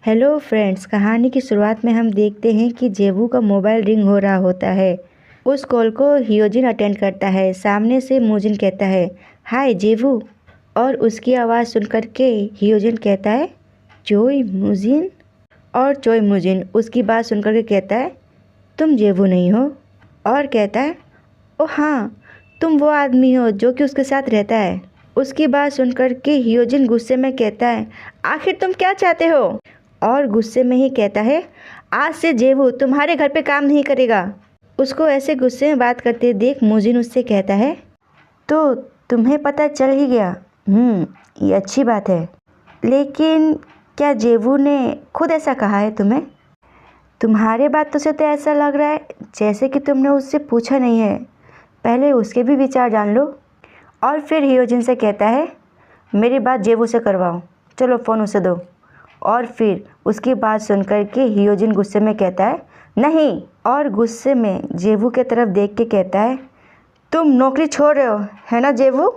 Hello friends, कहानी की शुरुआत में हम देखते हैं कि जेवू का मोबाइल रिंग हो रहा होता है। उस कॉल को हियोजिन अटेंड करता है। सामने से मूजिन कहता है, हाय जेवू। और उसकी आवाज़ सुनकर के हियोजिन कहता है, चोई मूजिन। और चोई मूजिन उसकी बात सुनकर के कहता है, तुम जेवू नहीं हो। और कहता है, ओ हाँ, तुम वो आदमी हो जो कि उसके साथ रहता है। उसकी बात सुनकर के हियोजिन गुस्से में कहता है, आखिर तुम क्या चाहते हो। और गुस्से में ही कहता है, आज से जेवू तुम्हारे घर पे काम नहीं करेगा। उसको ऐसे गुस्से में बात करते देख मूजिन उससे कहता है, तो तुम्हें पता चल ही गया। ये अच्छी बात है, लेकिन क्या जेवू ने खुद ऐसा कहा है तुम्हें? तुम्हारे बातों से तो ऐसा लग रहा है जैसे कि तुमने उससे पूछा नहीं है। पहले उसके भी विचार जान लो। और फिर हियोजिन से कहता है, मेरी बात जेवू से करवाओ, चलो फ़ोन उसे दो। और फिर उसकी बात सुनकर के हियोजिन गुस्से में कहता है, नहीं। और गुस्से में जेवू के तरफ देख के कहता है, तुम नौकरी छोड़ रहे हो है ना जेवू।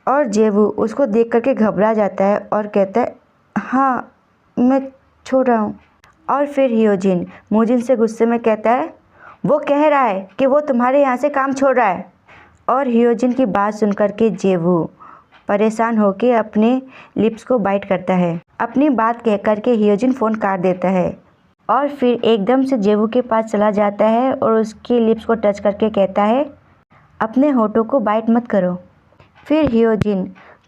और जेवू उसको देख करके घबरा जाता है और कहता है, हाँ मैं छोड़ रहा हूँ। और फिर हियोजिन मूजिन से गुस्से में कहता है, वो कह रहा है कि वो तुम्हारे यहाँ से काम छोड़ रहा है। और हियोजिन की बात सुनकर के जेवू परेशान होकर अपने लिप्स को बाइट करता है। अपनी बात कह करके हियोजिन फ़ोन काट देता है और फिर एकदम से जेवू के पास चला जाता है और उसके लिप्स को टच करके कहता है, अपने होठों को बाइट मत करो। फिर हियोजिन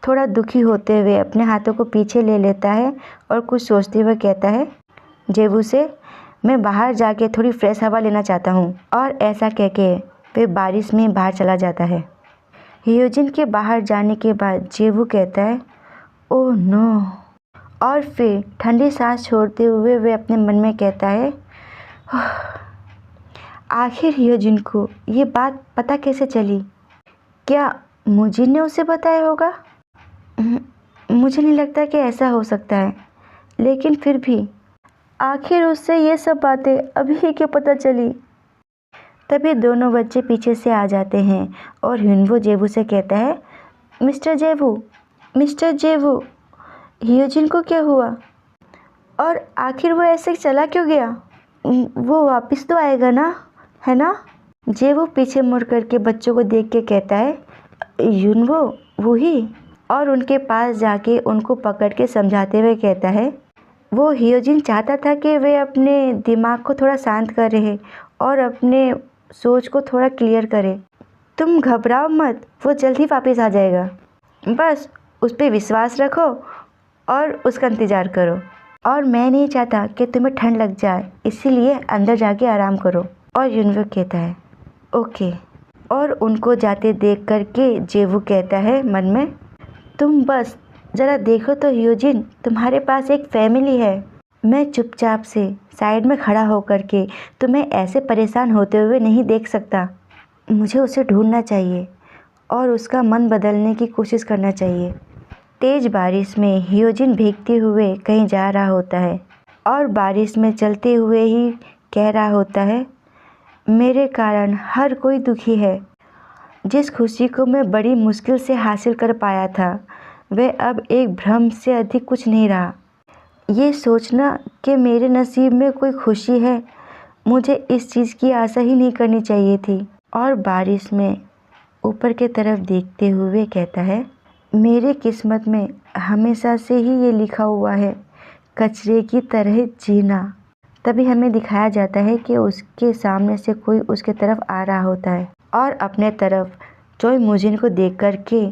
थोड़ा दुखी होते हुए अपने हाथों को पीछे ले लेता है और कुछ सोचते हुए कहता है जेवू से, मैं बाहर जाके थोड़ी फ्रेश हवा लेना चाहता हूँ। और ऐसा कह के वे बारिश में बाहर चला जाता है। हियोजिन के बाहर जाने के बाद जेवू कहता है, ओह नो। और फिर ठंडी सांस छोड़ते हुए वे अपने मन में कहता है, आखिर हियोजिन को ये बात पता कैसे चली? क्या मूजिन ने उसे बताया होगा? मुझे नहीं लगता कि ऐसा हो सकता है, लेकिन फिर भी आखिर उससे ये सब बातें अभी क्यों पता चली? तभी दोनों बच्चे पीछे से आ जाते हैं और ह्युनवो जेवू से कहता है, मिस्टर जेवू, हियोजिन को क्या हुआ? और आखिर वो ऐसे चला क्यों गया? वो वापस तो आएगा ना, है ना? जेवू पीछे मुड़ करके बच्चों को देख के कहता है, ह्युनवो वो ही। और उनके पास जाके उनको पकड़ के समझाते हुए कहता है, वो हियोजिन चाहता था कि वे अपने दिमाग को थोड़ा शांत कर रहे और अपने सोच को थोड़ा क्लियर करे। तुम घबराओ मत, वो जल्द ही वापस आ जाएगा। बस उस पर विश्वास रखो और उसका इंतज़ार करो। और मैं नहीं चाहता कि तुम्हें ठंड लग जाए, इसीलिए अंदर जाके आराम करो। और ह्युनवो कहता है, ओके। और उनको जाते देख करके जेवू कहता है मन में, तुम बस ज़रा देखो तो हियोजिन, तुम्हारे पास एक फैमिली है। मैं चुपचाप से साइड में खड़ा होकर के तुम्हें ऐसे परेशान होते हुए नहीं देख सकता। मुझे उसे ढूंढना चाहिए और उसका मन बदलने की कोशिश करना चाहिए। तेज़ बारिश में हियोजिन भीगते हुए कहीं जा रहा होता है और बारिश में चलते हुए ही कह रहा होता है, मेरे कारण हर कोई दुखी है। जिस खुशी को मैं बड़ी मुश्किल से हासिल कर पाया था, वह अब एक भ्रम से अधिक कुछ नहीं रहा। ये सोचना कि मेरे नसीब में कोई खुशी है, मुझे इस चीज़ की आशा ही नहीं करनी चाहिए थी। और बारिश में ऊपर की तरफ देखते हुए कहता है, मेरे किस्मत में हमेशा से ही ये लिखा हुआ है, कचरे की तरह जीना। तभी हमें दिखाया जाता है कि उसके सामने से कोई उसके तरफ आ रहा होता है और अपने तरफ चोई मूजिन को देख कर के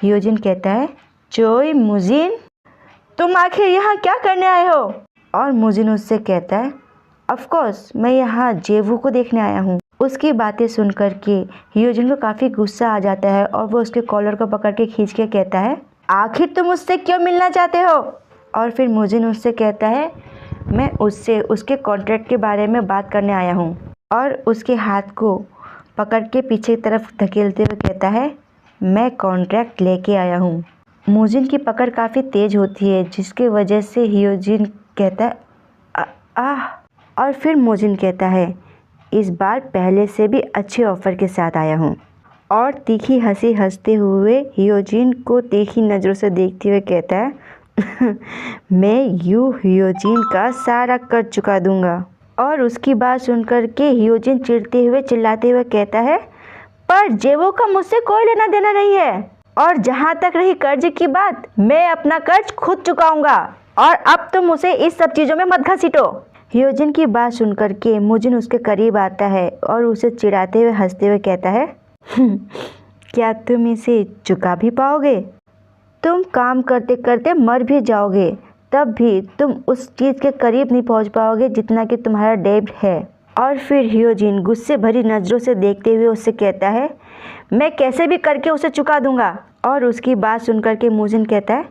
हियोजिन कहता है, चोई मूजिन, तुम आखिर यहाँ क्या करने आए हो? और मूजिन उससे कहता है, ऑफ कोर्स मैं यहाँ जेवू को देखने आया हूँ। उसकी बातें सुन कर के हियोजिन को काफ़ी गुस्सा आ जाता है और वो उसके कॉलर को पकड़ के खींच के कहता है, आखिर तुम उससे क्यों मिलना चाहते हो? और फिर मूजिन उससे कहता है, मैं उससे उसके कॉन्ट्रैक्ट के बारे में बात करने आया हूँ। और उसके हाथ को पकड़ के पीछे की तरफ धकेलते हुए कहता है, मैं कॉन्ट्रैक्ट लेके आया हूँ। मूजिन की पकड़ काफ़ी तेज़ होती है, जिसके वजह से हियोजिन कहता है, आह। और फिर मूजिन कहता है, इस बार पहले से भी अच्छे ऑफ़र के साथ आया हूँ। और तीखी हंसी हंसते हुए हियोजिन को तीखी नज़रों से देखते हुए कहता है, मैं यू हियोजिन का सारा कर चुका दूंगा। और उसकी बात सुनकर के हियोजिन चिढ़ते हुए चिल्लाते हुए कहता है, पर जेवो का मुझसे कोई लेना देना नहीं है, और जहाँ तक रही कर्ज की बात, मैं अपना कर्ज खुद चुकाऊंगा, और अब तुम उसे इस सब चीज़ों में मत घसीटो। हियोजिन की बात सुनकर के मुजिन उसके करीब आता है और उसे चिढ़ाते हुए हंसते हुए कहता है, क्या तुम इसे चुका भी पाओगे? तुम काम करते करते मर भी जाओगे, तब भी तुम उस चीज़ के करीब नहीं पहुंच पाओगे जितना कि तुम्हारा डेब्ट है। और फिर हियोजिन गुस्से भरी नज़रों से देखते हुए उससे कहता है, मैं कैसे भी करके उसे चुका दूंगा। और उसकी बात सुनकर के मुजिन कहता है,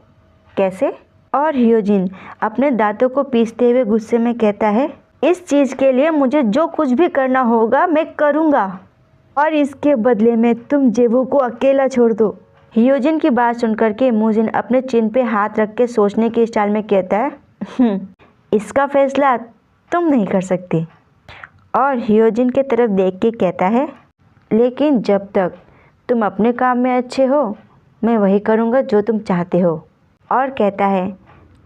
कैसे? और हियोजिन अपने दांतों को पीसते हुए गुस्से में कहता है, इस चीज़ के लिए मुझे जो कुछ भी करना होगा मैं करूँगा, और इसके बदले में तुम जेवो को अकेला छोड़ दो। हियोजिन की बात सुनकर के मुजिन अपने चिन पे हाथ रख के सोचने के स्टाइल में कहता है, इसका फैसला तुम नहीं कर सकती। और हियोजिन के तरफ देख के कहता है, लेकिन जब तक तुम अपने काम में अच्छे हो, मैं वही करूँगा जो तुम चाहते हो। और कहता है,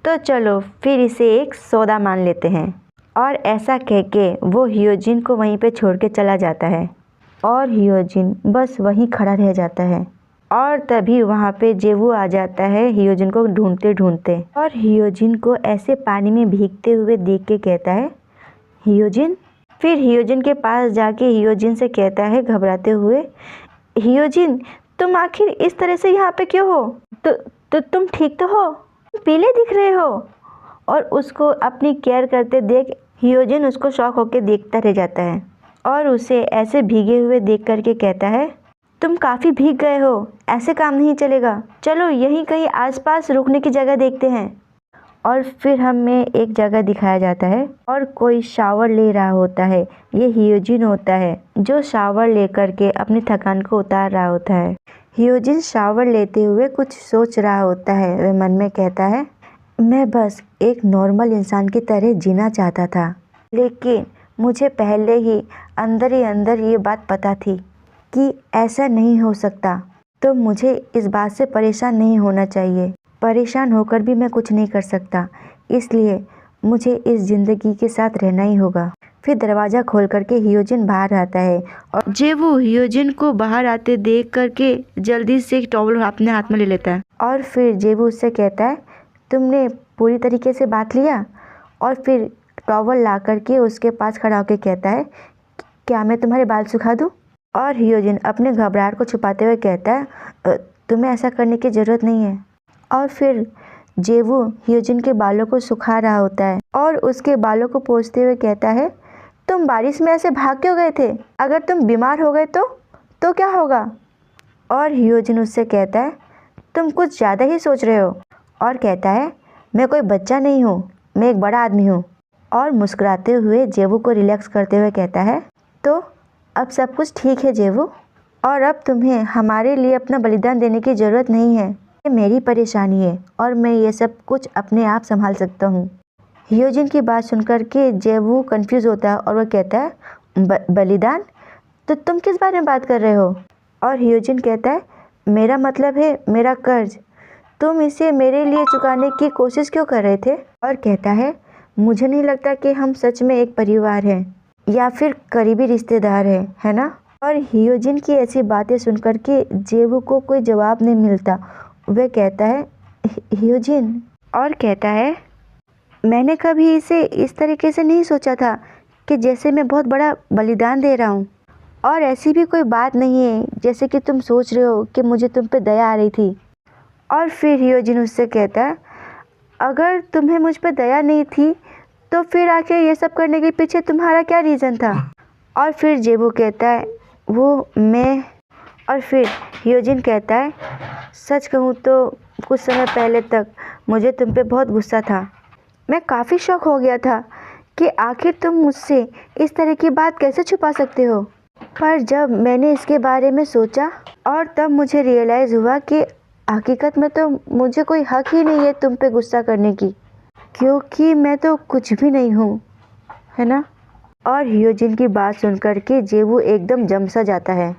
तो चलो फिर इसे एक सौदा मान लेते हैं। और ऐसा कह के वो हियोजिन को वहीं पे छोड़ के चला जाता है, और हियोजिन बस वहीं खड़ा रह जाता है। और तभी वहाँ पे जेवू आ जाता है हियोजिन को ढूंढते ढूंढते, और हियोजिन को ऐसे पानी में भीगते हुए देख के कहता है, हियोजिन। फिर हियोजिन के पास जाके हियोजिन से कहता है घबराते हुए, हियोजिन तुम आखिर इस तरह से यहाँ पे क्यों हो? तो तुम ठीक तो हो? पीले दिख रहे हो। और उसको अपनी केयर करते देख हियोजिन उसको शॉक होकर देखता रह जाता है, और उसे ऐसे भीगे हुए देख करके कहता है, तुम काफ़ी भीग गए हो, ऐसे काम नहीं चलेगा, चलो यहीं कहीं आसपास रुकने की जगह देखते हैं। और फिर हमें एक जगह दिखाया जाता है और कोई शावर ले रहा होता है। ये हियोजिन होता है जो शावर लेकर के अपनी थकान को उतार रहा होता है। हियोजिन शावर लेते हुए कुछ सोच रहा होता है। वह मन में कहता है, मैं बस एक नॉर्मल इंसान की तरह जीना चाहता था, लेकिन मुझे पहले ही अंदर ये बात पता थी कि ऐसा नहीं हो सकता, तो मुझे इस बात से परेशान नहीं होना चाहिए। परेशान होकर भी मैं कुछ नहीं कर सकता, इसलिए मुझे इस ज़िंदगी के साथ रहना ही होगा। फिर दरवाज़ा खोल करके हियोजिन बाहर आता है, और जेवू हियोजिन को बाहर आते देख करके जल्दी से एक टॉवल अपने हाथ में ले लेता है। और फिर जेवू उससे कहता है, तुमने पूरी तरीके से बात लिया? और फिर टॉवल ला करके उसके पास खड़ा होकर कहता है, क्या मैं तुम्हारे बाल सुखा दूँ? और हियोजिन अपने घबराहट को छुपाते हुए कहता है, तुम्हें ऐसा करने की ज़रूरत नहीं है। और फिर जेवू हियोजिन के बालों को सुखा रहा होता है और उसके बालों को पोंछते हुए कहता है, तुम बारिश में ऐसे भाग क्यों गए थे? अगर तुम बीमार हो गए तो क्या होगा? और हियोजिन उससे कहता है, तुम कुछ ज़्यादा ही सोच रहे हो। और कहता है, मैं कोई बच्चा नहीं हूँ, मैं एक बड़ा आदमी हूँ। और मुस्कुराते हुए जेवू को रिलैक्स करते हुए कहता है, तो अब सब कुछ ठीक है जेवू, और अब तुम्हें हमारे लिए अपना बलिदान देने की ज़रूरत नहीं है। ये मेरी परेशानी है और मैं ये सब कुछ अपने आप संभाल सकता हूँ। हियोजिन की बात सुनकर के जेवू कंफ्यूज होता है और वह कहता है, बलिदान? तो तुम किस बारे में बात कर रहे हो? और हियोजिन कहता है, मेरा मतलब है मेरा कर्ज। तुम इसे मेरे लिए चुकाने की कोशिश क्यों कर रहे थे? और कहता है, मुझे नहीं लगता कि हम सच में एक परिवार हैं या फिर करीबी रिश्तेदार हैं, है ना? और हियोजिन की ऐसी बातें सुनकर के जेवू को कोई जवाब नहीं मिलता। वह कहता है, हियोजिन। और कहता है, मैंने कभी इसे इस तरीके से नहीं सोचा था कि जैसे मैं बहुत बड़ा बलिदान दे रहा हूँ, और ऐसी भी कोई बात नहीं है जैसे कि तुम सोच रहे हो कि मुझे तुम पे दया आ रही थी। और फिर हियोजिन उससे कहता है, अगर तुम्हें मुझ पे दया नहीं थी तो फिर आखिर ये सब करने के पीछे तुम्हारा क्या रीज़न था? और फिर जेवू कहता है, वो मैं। और फिर हियोजिन कहता है, सच कहूँ तो कुछ समय पहले तक मुझे तुम पे बहुत गुस्सा था। मैं काफ़ी शॉक हो गया था कि आखिर तुम मुझसे इस तरह की बात कैसे छुपा सकते हो। पर जब मैंने इसके बारे में सोचा और तब मुझे रियलाइज़ हुआ कि हकीकत में तो मुझे कोई हक ही नहीं है तुम पे गुस्सा करने की, क्योंकि मैं तो कुछ भी नहीं हूँ, है ना? और हियोजिन की बात सुनकर के जेवू एकदम जम सा जाता है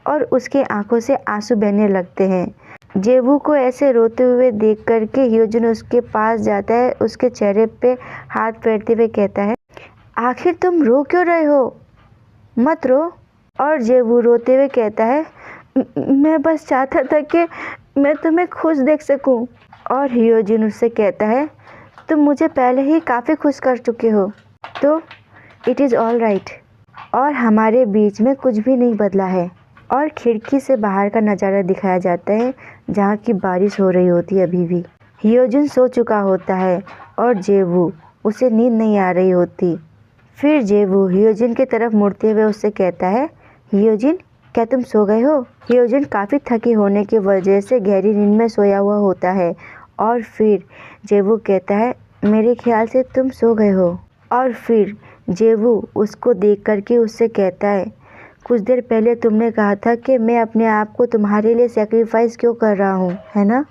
और उसके आंखों से आंसू बहने लगते हैं। जेवू को ऐसे रोते हुए देख करके ह्योजन उसके पास जाता है, उसके चेहरे पे हाथ फेरते हुए कहता है, आखिर तुम रो क्यों रहे हो? मत रो। और जेवू रोते हुए कहता है, मैं बस चाहता था कि मैं तुम्हें खुश देख सकूं। और ह्योजन उससे कहता है, तुम मुझे पहले ही काफ़ी खुश कर चुके हो, तो इट इज़ ऑल राइट। और हमारे बीच में कुछ भी नहीं बदला है। और खिड़की से बाहर का नज़ारा दिखाया जाता है, जहाँ की बारिश हो रही होती है अभी भी। ह्योजन सो चुका होता है और जेवू, उसे नींद नहीं आ रही होती। फिर जेवू ह्योजन की तरफ मुड़ते हुए उससे कहता है, ह्योजन क्या तुम सो गए हो? ह्योजन काफ़ी थके होने की वजह से गहरी नींद में सोया हुआ होता है। और फिर जेवू कहता है, मेरे ख्याल से तुम सो गए हो। और फिर जेवू उसको देख करके उससे कहता है, कुछ देर पहले तुमने कहा था कि मैं अपने आप को तुम्हारे लिए सेक्रीफाइस क्यों कर रहा हूँ, है ना?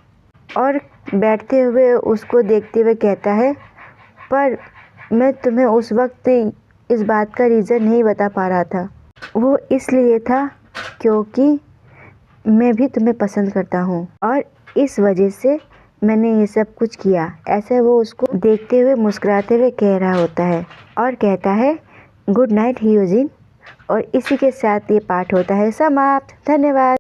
और बैठते हुए उसको देखते हुए कहता है, पर मैं तुम्हें उस वक्त इस बात का रीज़न नहीं बता पा रहा था। वो इसलिए था क्योंकि मैं भी तुम्हें पसंद करता हूँ और इस वजह से मैंने ये सब कुछ किया। ऐसे वो उसको देखते हुए मुस्कुराते हुए कह रहा होता है और कहता है, गुड नाइट ह्योजन। और इसी के साथ ये पाठ होता है समाप्त। धन्यवाद।